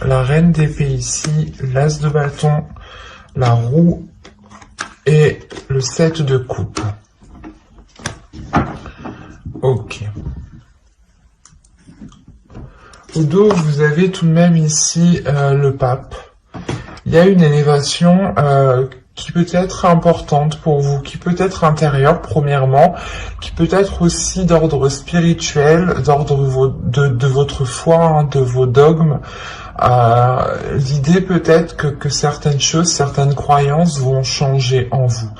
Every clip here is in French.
La reine d'épée ici, l'as de bâton, la roue et le 7 de coupe. Ok. Au dos, vous avez tout de même ici le pape. Il y a une élévation qui peut être importante pour vous, qui peut être intérieure premièrement, qui peut être aussi d'ordre spirituel, d'ordre de votre foi, hein, de vos dogmes. L'idée peut-être que certaines choses, certaines croyances vont changer en vous.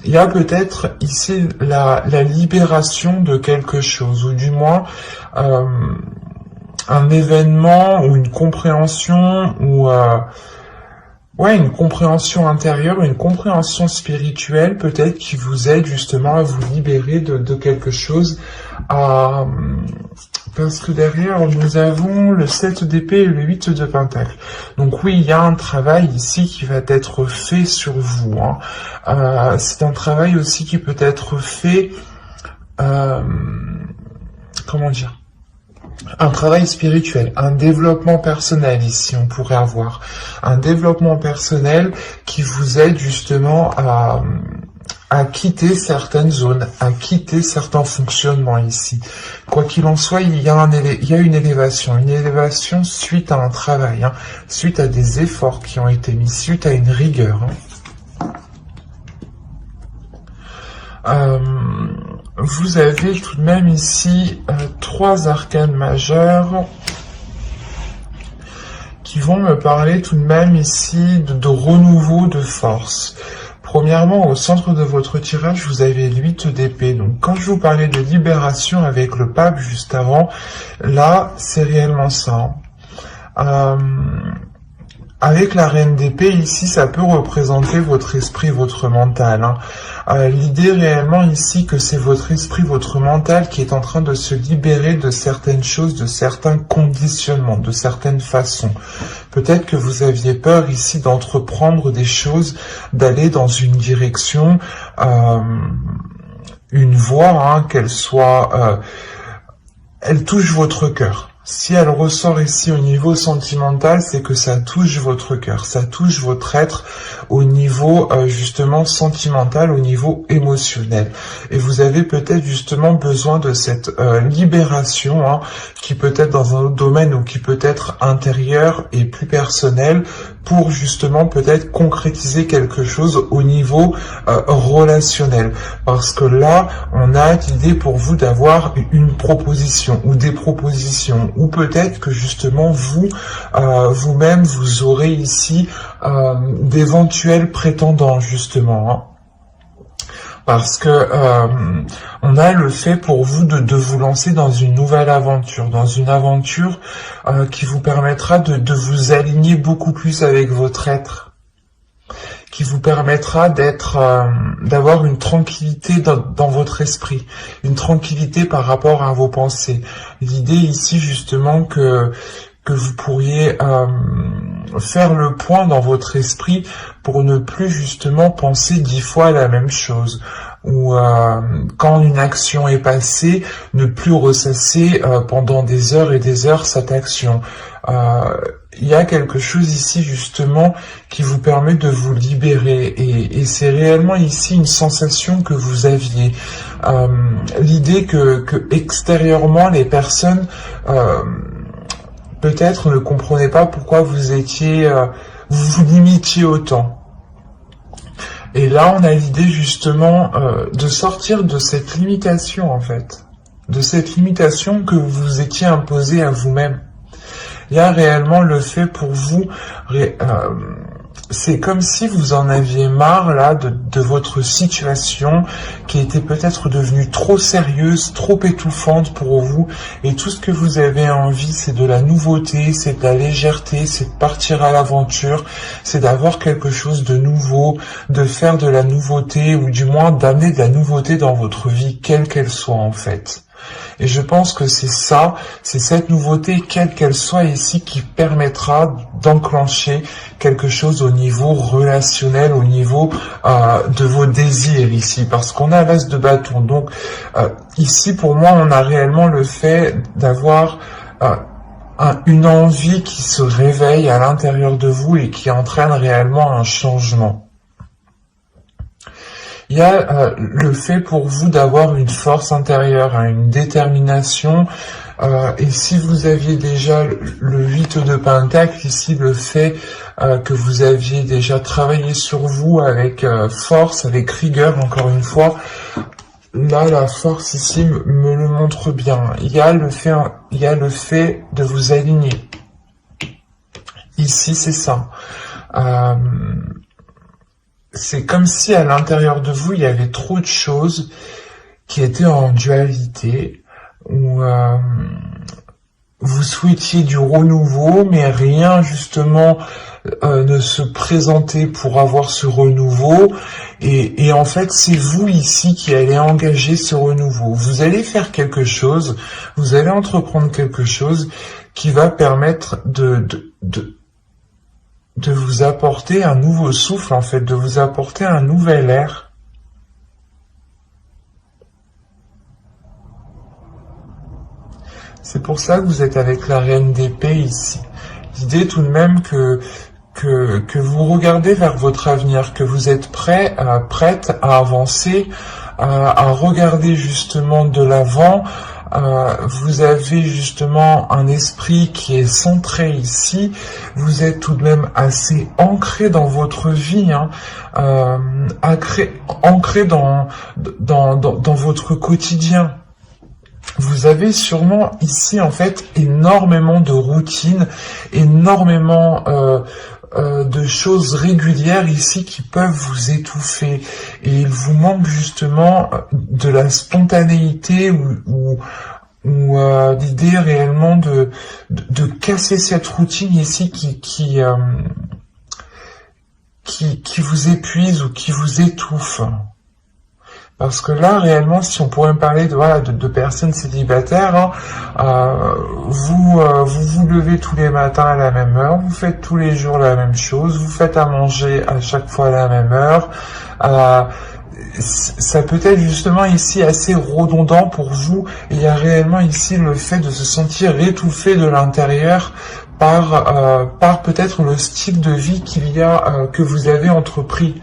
Il y a peut-être ici la libération de quelque chose, ou du moins un événement ou une compréhension ou une compréhension intérieure, une compréhension spirituelle peut-être qui vous aide justement à vous libérer de quelque chose. Parce que derrière, nous avons le 7 d'épée et le 8 de pentacle. Donc oui, il y a un travail ici qui va être fait sur vous. Hein. C'est un travail aussi qui peut être fait... comment dire ? Un travail spirituel, un développement personnel ici, on pourrait avoir. Un développement personnel qui vous aide justement à quitter certaines zones, à quitter certains fonctionnements ici. Quoi qu'il en soit, il y a une élévation suite à un travail, hein, suite à des efforts qui ont été mis, suite à une rigueur. Hein. Vous avez tout de même ici 3 arcanes majeures qui vont me parler tout de même ici de renouveau de force. Premièrement, au centre de votre tirage, vous avez le 8 d'épée. Donc, quand je vous parlais de libération avec le pape juste avant, là, c'est réellement ça. Avec la reine d'épée, ici, ça peut représenter votre esprit, votre mental. Hein. L'idée réellement ici que c'est votre esprit, votre mental qui est en train de se libérer de certaines choses, de certains conditionnements, de certaines façons. Peut-être que vous aviez peur ici d'entreprendre des choses, d'aller dans une direction, une voie, hein, qu'elle soit... elle touche votre cœur. Si elle ressort ici au niveau sentimental, c'est que ça touche votre cœur, ça touche votre être au niveau justement sentimental, au niveau émotionnel. Et vous avez peut-être justement besoin de cette libération, hein, qui peut être dans un autre domaine ou qui peut être intérieur et plus personnel, pour justement peut-être concrétiser quelque chose au niveau relationnel. Parce que là, on a l'idée pour vous d'avoir une proposition ou des propositions, ou peut-être que justement vous, vous-même, vous aurez ici d'éventuels prétendants justement. Hein. Parce que on a le fait pour vous de vous lancer dans une nouvelle aventure, dans une aventure qui vous permettra de vous aligner beaucoup plus avec votre être, qui vous permettra d'avoir une tranquillité dans votre esprit, une tranquillité par rapport à vos pensées. L'idée ici justement que vous pourriez faire le point dans votre esprit pour ne plus justement penser 10 fois la même chose. Ou quand une action est passée, ne plus ressasser pendant des heures et des heures cette action. Il y a quelque chose ici justement qui vous permet de vous libérer et c'est réellement ici une sensation que vous aviez. L'idée que extérieurement les personnes peut-être ne comprenaient pas pourquoi vous étiez, vous vous limitiez autant. Et là, on a l'idée justement de sortir de cette limitation en fait, de cette limitation que vous vous étiez imposée à vous-même. Il y a réellement le fait pour vous, c'est comme si vous en aviez marre là de votre situation qui était peut-être devenue trop sérieuse, trop étouffante pour vous, et tout ce que vous avez envie c'est de la nouveauté, c'est de la légèreté, c'est de partir à l'aventure, c'est d'avoir quelque chose de nouveau, de faire de la nouveauté ou du moins d'amener de la nouveauté dans votre vie, quelle qu'elle soit en fait. Et je pense que c'est ça, c'est cette nouveauté, quelle qu'elle soit ici, qui permettra d'enclencher quelque chose au niveau relationnel, au niveau de vos désirs ici, parce qu'on a l'as de bâton. Donc ici, pour moi, on a réellement le fait d'avoir une envie qui se réveille à l'intérieur de vous et qui entraîne réellement un changement. Il y a le fait pour vous d'avoir une force intérieure, une détermination, et si vous aviez déjà le 8 de Pentacle, ici le fait que vous aviez déjà travaillé sur vous avec force, avec rigueur, encore une fois, là la force ici me le montre bien. Il y a le fait de vous aligner. Ici c'est ça. C'est comme si à l'intérieur de vous, il y avait trop de choses qui étaient en dualité, où vous souhaitiez du renouveau, mais rien justement ne se présentait pour avoir ce renouveau. Et en fait, c'est vous ici qui allez engager ce renouveau. Vous allez faire quelque chose, vous allez entreprendre quelque chose qui va permettre de vous apporter un nouveau souffle, en fait, de vous apporter un nouvel air. C'est pour ça que vous êtes avec la Reine d'épée ici. L'idée tout de même que vous regardez vers votre avenir, que vous êtes prête à avancer, à regarder justement de l'avant. Vous avez justement un esprit qui est centré ici, vous êtes tout de même assez ancré dans votre vie, ancré dans votre quotidien. Vous avez sûrement ici en fait énormément de routines, énormément de choses régulières ici qui peuvent vous étouffer, et il vous manque justement de la spontanéité ou l'idée réellement de casser cette routine ici qui vous épuise ou qui vous étouffe. Parce que là, réellement, si on pourrait me parler de personnes célibataires, vous levez tous les matins à la même heure, vous faites tous les jours la même chose, vous faites à manger à chaque fois à la même heure. Ça peut être justement ici assez redondant pour vous. Et il y a réellement ici le fait de se sentir étouffé de l'intérieur par peut-être le style de vie que vous avez entrepris.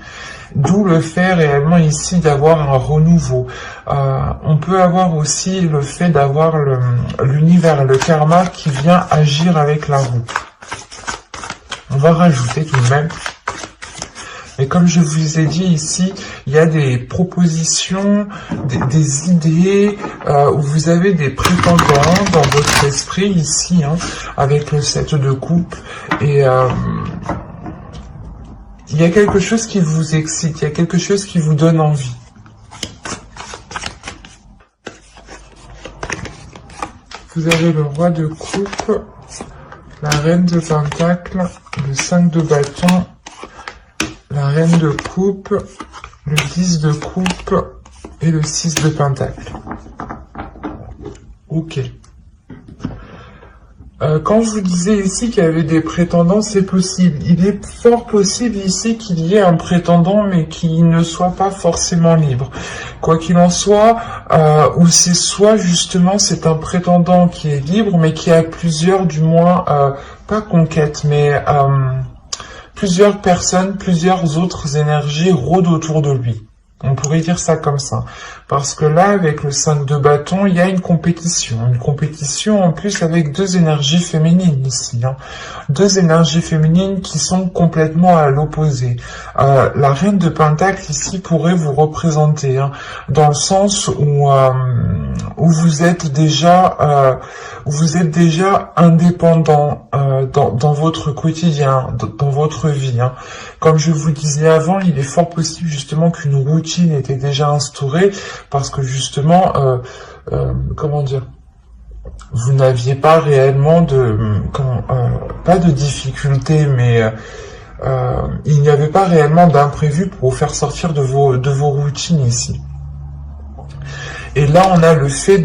D'où le fait réellement ici d'avoir un renouveau. On peut avoir aussi le fait d'avoir l'univers, le karma qui vient agir avec la roue. On va rajouter tout de même. Mais comme je vous ai dit ici, il y a des propositions, des idées, où vous avez des prétendants dans votre esprit ici, avec le 7 de coupe. Et il y a quelque chose qui vous excite, il y a quelque chose qui vous donne envie. Vous avez le roi de coupe, la reine de pentacle, le 5 de bâton, la reine de coupe, le 10 de coupe et le 6 de pentacle. Ok. Quand je vous disais ici qu'il y avait des prétendants, c'est possible. Il est fort possible ici qu'il y ait un prétendant, mais qui ne soit pas forcément libre. Quoi qu'il en soit, ou c'est soit justement c'est un prétendant qui est libre, mais qui a plusieurs, du moins, pas conquêtes, mais plusieurs personnes, plusieurs autres énergies rôdent autour de lui. On pourrait dire ça comme ça. Parce que là, avec le 5 de bâton, il y a une compétition. Une compétition en plus avec deux énergies féminines ici. Deux énergies féminines qui sont complètement à l'opposé. La reine de pentacle ici pourrait vous représenter. Dans le sens où vous êtes déjà indépendant dans votre quotidien, dans votre vie. Comme je vous disais avant, il est fort possible justement qu'une routine était déjà instaurée parce que justement, comment dire, vous n'aviez pas réellement pas de difficultés, mais il n'y avait pas réellement d'imprévu pour vous faire sortir de vos routines ici. Et là, on a le fait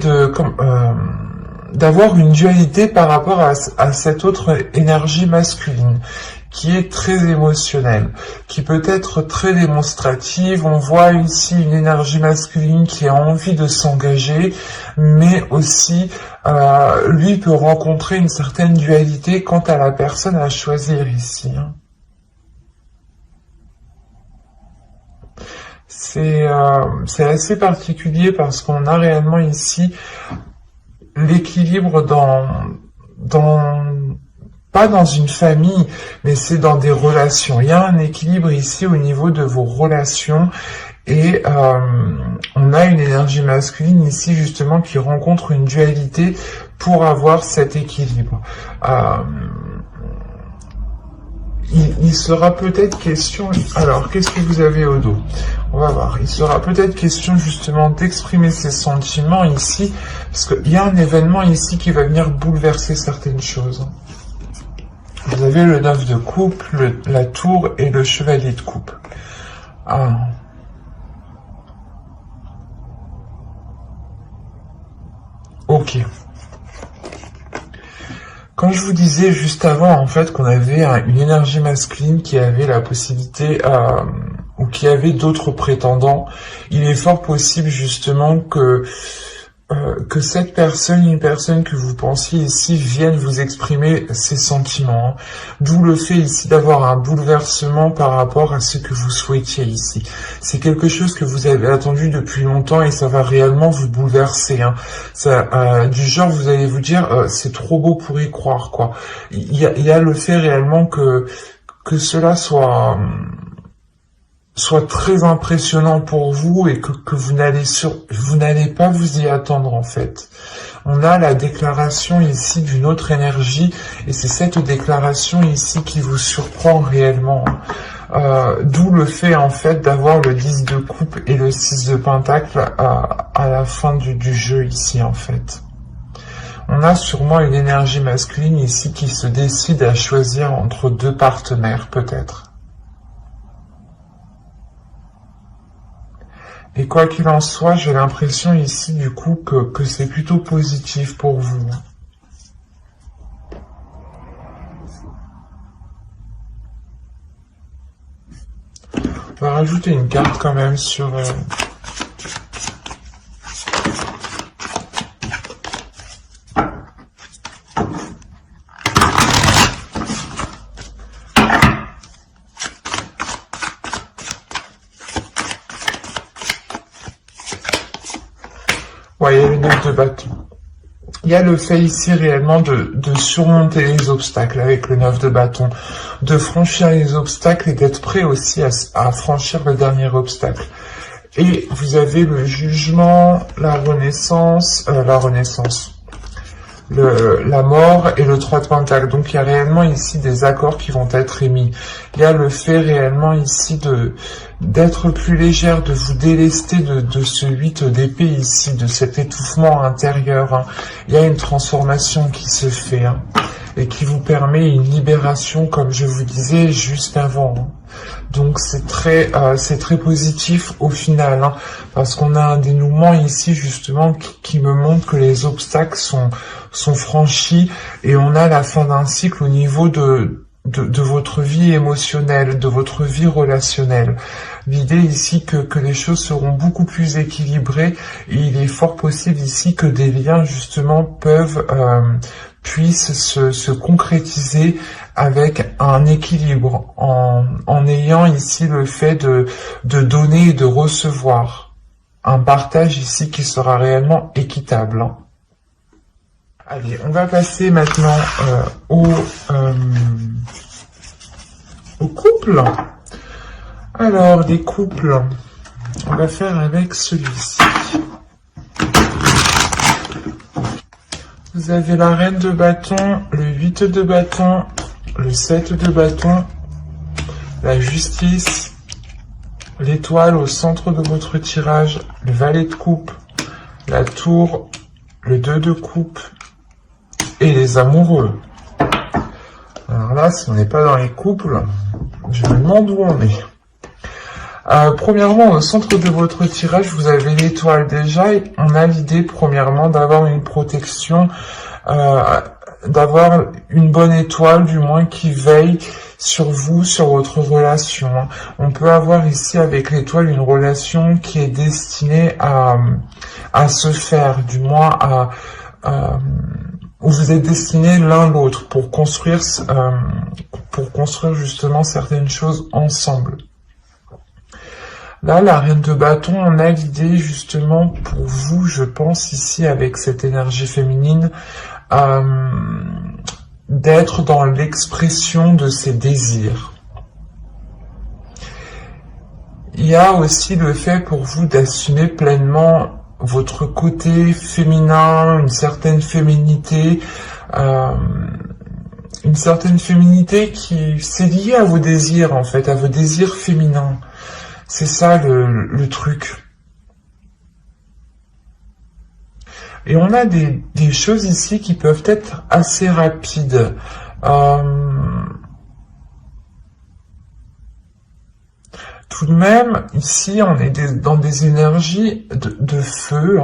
d'avoir une dualité par rapport à cette autre énergie masculine qui est très émotionnelle, qui peut être très démonstrative. On voit ici une énergie masculine qui a envie de s'engager, mais aussi lui peut rencontrer une certaine dualité quant à la personne à choisir ici. C'est assez particulier parce qu'on a réellement ici l'équilibre pas dans une famille, mais c'est dans des relations. Il y a un équilibre ici au niveau de vos relations et on a une énergie masculine ici justement qui rencontre une dualité pour avoir cet équilibre. Il sera peut-être question... Alors, qu'est-ce que vous avez au dos? On va voir. Il sera peut-être question justement d'exprimer ses sentiments ici, parce qu'il y a un événement ici qui va venir bouleverser certaines choses. Vous avez le 9 de coupe, la tour et le chevalier de coupe. Ok. Quand je vous disais juste avant, en fait, qu'on avait une énergie masculine qui avait la possibilité, ou qui avait d'autres prétendants, il est fort possible justement que cette personne, une personne que vous pensiez ici, vienne vous exprimer ses sentiments. D'où le fait ici d'avoir un bouleversement par rapport à ce que vous souhaitiez ici. C'est quelque chose que vous avez attendu depuis longtemps et ça va réellement vous bouleverser. Du genre, vous allez vous dire, c'est trop beau pour y croire, quoi. Il y a le fait réellement que cela soit très impressionnant pour vous et que vous n'allez pas vous y attendre en fait. On a la déclaration ici d'une autre énergie et c'est cette déclaration ici qui vous surprend réellement. D'où le fait en fait d'avoir le 10 de coupe et le 6 de pentacle à la fin du jeu ici en fait. On a sûrement une énergie masculine ici qui se décide à choisir entre deux partenaires peut-être. Et quoi qu'il en soit, j'ai l'impression ici du coup que c'est plutôt positif pour vous. On va rajouter une carte quand même sur... Ouais, il y a le 9 de bâton. Il y a le fait ici réellement de surmonter les obstacles avec le 9 de bâton, de franchir les obstacles et d'être prêt aussi à franchir le dernier obstacle. Et vous avez le jugement, la mort et le 3 de pentacle. Donc il y a réellement ici des accords qui vont être émis. Il y a le fait réellement ici d'être plus légère, de vous délester de ce 8 d'épée ici, de cet étouffement intérieur. Il y a une transformation qui se fait et qui vous permet une libération, comme je vous disais juste avant. Donc c'est très positif au final, parce qu'on a un dénouement ici justement qui me montre que les obstacles sont franchis et on a la fin d'un cycle au niveau de votre vie émotionnelle, de votre vie relationnelle. L'idée ici que les choses seront beaucoup plus équilibrées et il est fort possible ici que des liens justement puissent se concrétiser avec un équilibre en ayant ici le fait de donner et de recevoir. Un partage ici qui sera réellement équitable. Allez, on va passer maintenant au couple. Alors, les couples, on va faire avec celui-ci. Vous avez la reine de bâton, le 8 de bâton, le 7 de bâton, la justice, l'étoile au centre de votre tirage, le valet de coupe, la tour, le 2 de coupe et les amoureux. Alors là, si on n'est pas dans les couples, je me demande où on est. Premièrement, au centre de votre tirage, vous avez l'étoile déjà et on a l'idée premièrement d'avoir une protection d'avoir une bonne étoile, du moins qui veille sur vous, sur votre relation. On peut avoir ici avec l'étoile une relation qui est destinée à se faire, du moins où vous êtes destinés l'un l'autre pour construire justement certaines choses ensemble. Là, la reine de bâton, on a l'idée justement pour vous, je pense ici avec cette énergie féminine, d'être dans l'expression de ses désirs. Il y a aussi le fait pour vous d'assumer pleinement votre côté féminin, une certaine féminité qui c'est lié à vos désirs en fait, à vos désirs féminins. C'est ça le truc. Et on a des choses ici qui peuvent être assez rapides. Tout de même, ici, on est dans des énergies de feu,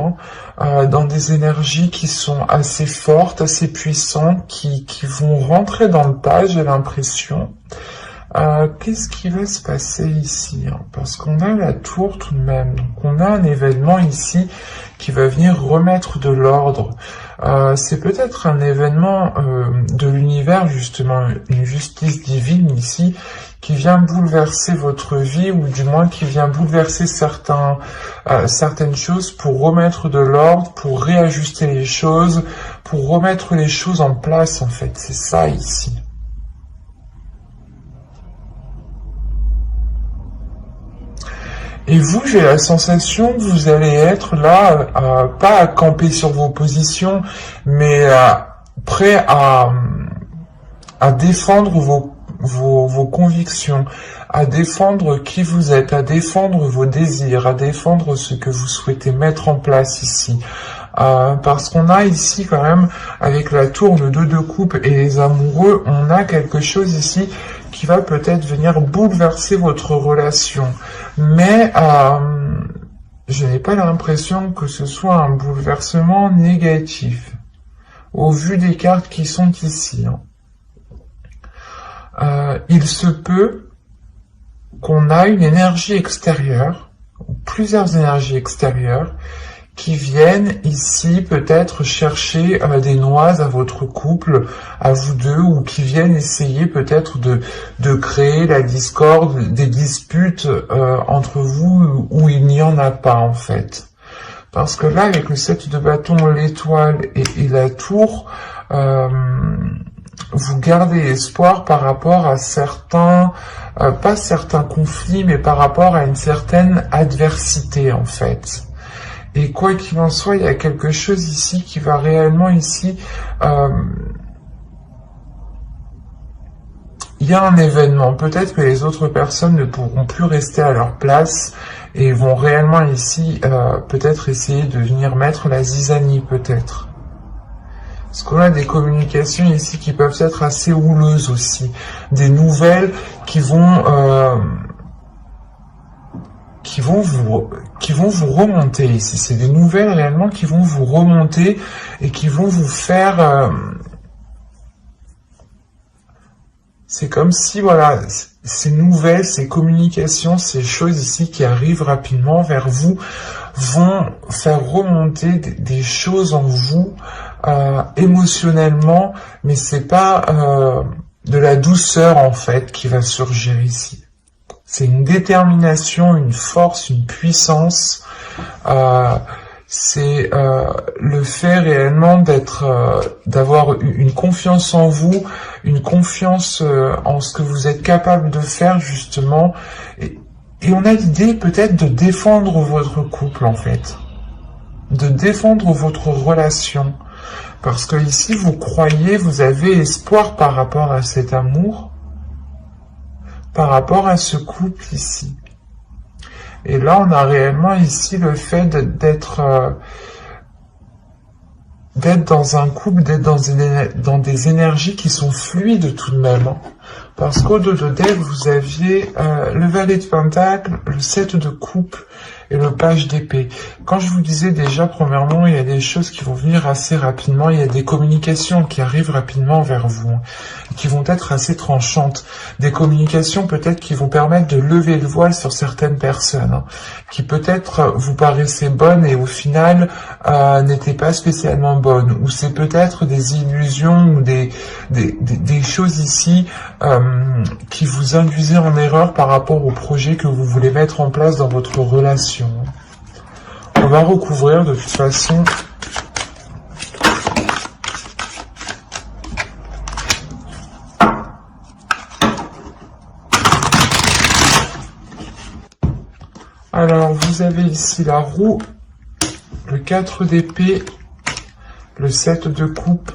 dans des énergies qui sont assez fortes, assez puissantes, qui vont rentrer dans le pas, j'ai l'impression. Qu'est-ce qui va se passer ici, parce qu'on a la tour tout de même, donc on a un événement ici qui va venir remettre de l'ordre. C'est peut-être un événement de l'univers, justement, une justice divine ici, qui vient bouleverser votre vie, ou du moins qui vient bouleverser certaines choses pour remettre de l'ordre, pour réajuster les choses, pour remettre les choses en place, en fait. C'est ça ici. Et vous, j'ai la sensation que vous allez être là, pas à camper sur vos positions, mais prêt à défendre vos convictions, à défendre qui vous êtes, à défendre vos désirs, à défendre ce que vous souhaitez mettre en place ici. Parce qu'on a ici quand même, avec la tour, le 2 de coupe et les amoureux, on a quelque chose ici qui va peut-être venir bouleverser votre relation. Mais je n'ai pas l'impression que ce soit un bouleversement négatif, au vu des cartes qui sont ici. Il se peut qu'on a une énergie extérieure, ou plusieurs énergies extérieures, qui viennent ici peut-être chercher des noises à votre couple, à vous deux, ou qui viennent essayer peut-être de créer la discorde, des disputes entre vous où il n'y en a pas en fait. Parce que là, avec le 7 de bâton, l'étoile et la tour, vous gardez espoir par rapport à certains, pas certains conflits, mais par rapport à une certaine adversité en fait. Et quoi qu'il en soit, il y a quelque chose ici qui va réellement ici... il y a un événement. Peut-être que les autres personnes ne pourront plus rester à leur place et vont réellement ici peut-être essayer de venir mettre la zizanie, peut-être. Parce qu'on a des communications ici qui peuvent être assez houleuses aussi. Des nouvelles qui vont vous remonter ici. C'est des nouvelles réellement qui vont vous remonter et qui vont vous faire... c'est comme si, voilà, ces nouvelles, ces communications, ces choses ici qui arrivent rapidement vers vous vont faire remonter des choses en vous émotionnellement, mais c'est pas de la douceur en fait qui va surgir ici. C'est une détermination, une force, une puissance. C'est le fait réellement d'avoir une confiance en vous, une confiance en ce que vous êtes capable de faire justement. Et on a l'idée peut-être de défendre votre couple en fait, de défendre votre relation. Parce que ici vous croyez, vous avez espoir par rapport à cet amour, par rapport à ce couple ici. Et là, on a réellement ici le fait d'être dans un couple, d'être dans des énergies qui sont fluides tout de même. Parce qu'au dos de deck, vous aviez le valet de pentacle, le 7 de coupe et le page d'épée. Quand je vous disais déjà, premièrement, il y a des choses qui vont venir assez rapidement, il y a des communications qui arrivent rapidement vers vous, hein, qui vont être assez tranchantes. Des communications peut-être qui vont permettre de lever le voile sur certaines personnes, hein, qui peut-être vous paraissaient bonnes et au final n'étaient pas spécialement bonnes. Ou c'est peut-être des illusions ou des choses ici qui vous induisaient en erreur par rapport au projet que vous voulez mettre en place dans votre relation. On va recouvrir de toute façon alors vous avez ici la roue, le 4 d'épée, le 7 de coupe,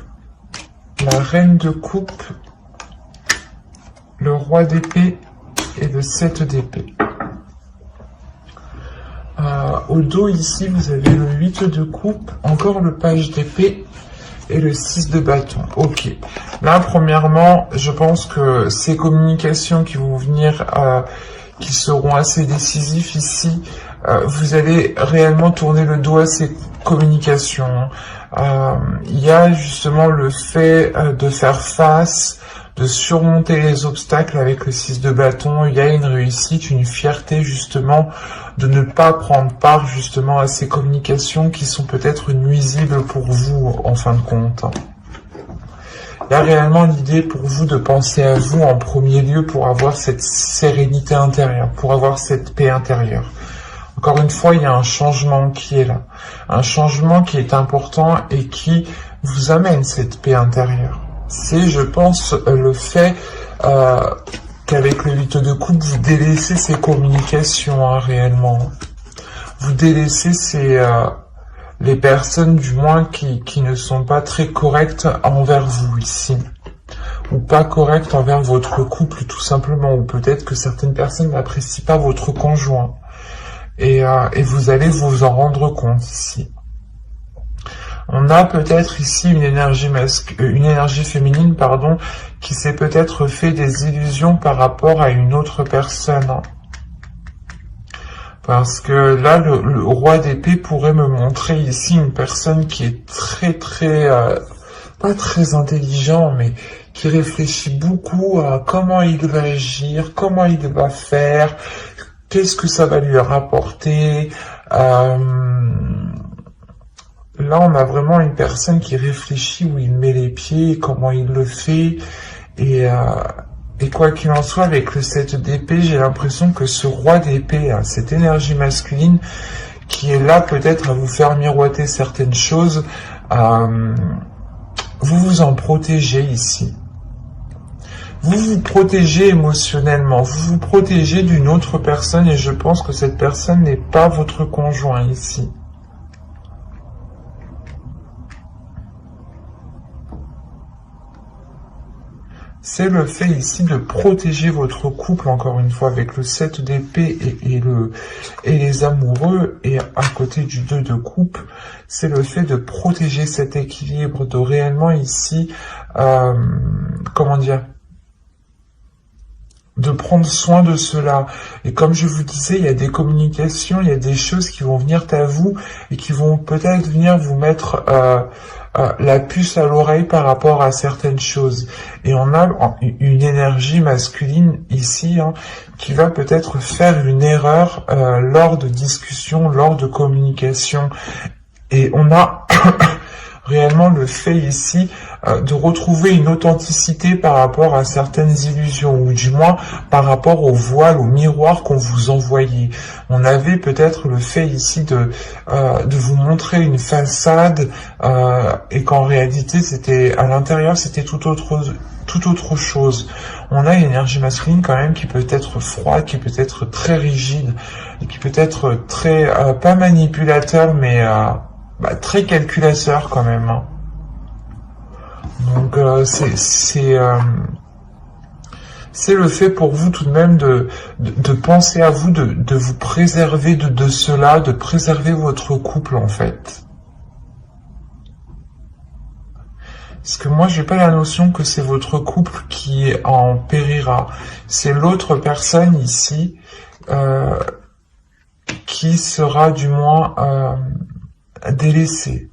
la reine de coupe, le roi d'épée et le 7 d'épée. Au dos ici vous avez le 8 de coupe, encore le page d'épée et le 6 de bâton. Ok, là premièrement je pense que ces communications qui vont venir, qui seront assez décisifs ici, vous allez réellement tourner le dos à ces communications. Il y a justement le fait de faire face, de surmonter les obstacles avec le 6 de bâton. Il y a une réussite, une fierté justement de ne pas prendre part justement à ces communications qui sont peut-être nuisibles pour vous en fin de compte. Il y a réellement l'idée pour vous de penser à vous en premier lieu pour avoir cette sérénité intérieure, pour avoir cette paix intérieure. Encore une fois, il y a un changement qui est là. Un changement qui est important et qui vous amène cette paix intérieure. C'est, je pense, le fait qu'avec le 8 de coupe, vous délaissez ces communications, hein, réellement. Vous délaissez les personnes, du moins, qui ne sont pas très correctes envers vous, ici. Ou pas correctes envers votre couple, tout simplement. Ou peut-être que certaines personnes n'apprécient pas votre conjoint. Et vous allez vous en rendre compte, ici. On a peut-être ici une énergie féminine, pardon, qui s'est peut-être fait des illusions par rapport à une autre personne. Parce que là, le roi d'épée pourrait me montrer ici une personne qui est pas très intelligent, mais qui réfléchit beaucoup à comment il va agir, comment il va faire, qu'est-ce que ça va lui rapporter. Là, on a vraiment une personne qui réfléchit où il met les pieds, comment il le fait. Et quoi qu'il en soit, avec le 7 d'épée, j'ai l'impression que ce roi d'épée, cette énergie masculine, qui est là peut-être à vous faire miroiter certaines choses, vous vous en protégez ici. Vous vous protégez émotionnellement, vous vous protégez d'une autre personne et je pense que cette personne n'est pas votre conjoint ici. C'est le fait ici de protéger votre couple, encore une fois, avec le 7 d'épée et les amoureux, et à côté du 2 de coupe, c'est le fait de protéger cet équilibre, de réellement ici, comment dire, de prendre soin de cela. Et comme je vous disais, il y a des communications, il y a des choses qui vont venir à vous et qui vont peut-être venir vous mettre la puce à l'oreille par rapport à certaines choses. Et on a une énergie masculine ici, hein, qui va peut-être faire une erreur lors de discussions, lors de communication. Et on a réellement le fait ici de retrouver une authenticité par rapport à certaines illusions, ou du moins par rapport au voile, au miroir qu'on vous envoyait. On avait peut-être le fait ici de vous montrer une façade et qu'en réalité c'était à l'intérieur c'était tout autre chose. On a une énergie masculine quand même qui peut être froide, qui peut être très rigide, et qui peut être très pas manipulateur mais très calculateur quand même. Hein. Donc c'est le fait pour vous tout de même de penser à vous, de vous préserver de cela, de préserver votre couple en fait. Parce que moi, j'ai pas la notion que c'est votre couple qui en périra. C'est l'autre personne ici qui sera du moins délaissée.